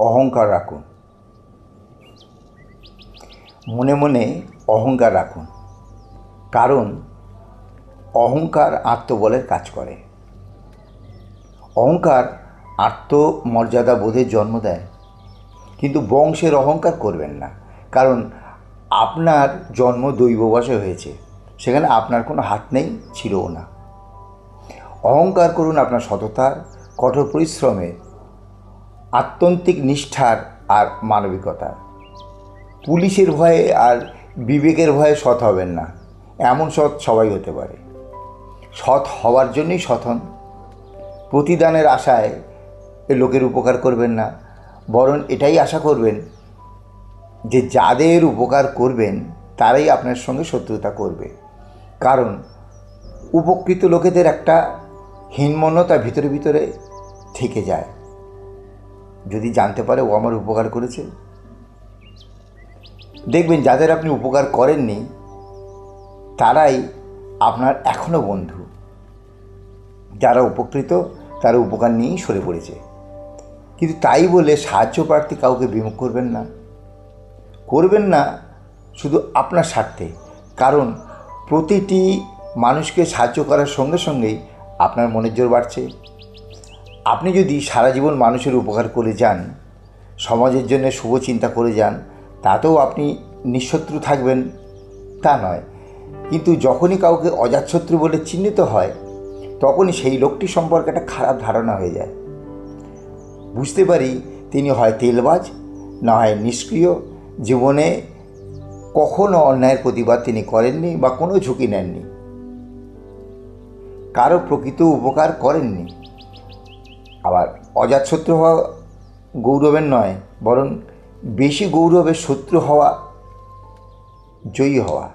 অহংকার রাখুন, মনে মনে অহংকার রাখুন। কারণ অহংকার আত্মবলের কাজ করে। অহংকার আত্মমর্যাদা বোধের জন্ম দেয়, কিন্তু বংশের অহংকার করবেন না। কারণ আপনার জন্ম দৈববশে হয়েছে, সেখানে আপনার কোনো হাত নেই, ছিলও না। অহংকার করুন আপনার সততার, কঠোর পরিশ্রমের, আত্যন্তিক নিষ্ঠার আর মানবিকতার। পুলিশের ভয়ে আর বিবেকের ভয়ে সৎ হবেন না। এমন সৎ সবাই হতে পারে। সৎ হওয়ার জন্যই সৎ হন। প্রতিদানের আশায় লোকের উপকার করবেন না, বরং এটাই আশা করবেন যে যাদের উপকার করবেন তারাই আপনার সঙ্গে শত্রুতা করবে। কারণ উপকৃত লোকেদের একটা হীনমন্যতা ভিতরে ভিতরে থেকে যায়, যদি জানতে পারে ও আমার উপকার করেছে। দেখবেন যাদের আপনি উপকার করেননি তারাই আপনার এখনও বন্ধু। যারা উপকৃত তারা উপকার নিয়েই সরে পড়েছে। কিন্তু তাই বলে সাহায্য প্রার্থী কাউকে বিমুখ করবেন না, করবেন না শুধু আপনার স্বার্থে। কারণ প্রতিটি মানুষকে সাহায্য করার সঙ্গে সঙ্গেই আপনার মনের জোর বাড়ছে। আপনি যদি সারা জীবন মানুষের উপকার করে যান, সমাজের জন্য শুভ চিন্তা করে যান, তাতেও আপনি নিঃশত্রু থাকবেন তা নয়। কিন্তু যখনই কাউকে অজাতশত্রু বলে চিহ্নিত হয়, তখনই সেই লোকটি সম্পর্কে একটা খারাপ ধারণা হয়ে যায়। বুঝতে পারি তিনি হয় তেলবাজ, না হয় নিষ্ক্রিয়, জীবনে কখনো অন্যায়ের প্রতিবাদ তিনি করেননি বা কোনো ঝুঁকি নেননি, কারো প্রকৃত উপকার করেননি। আবার অজাতশত্রু হওয়া গৌরবের নয়, বরং বেশি গৌরবের শত্রু হওয়া, জয়ী হওয়া।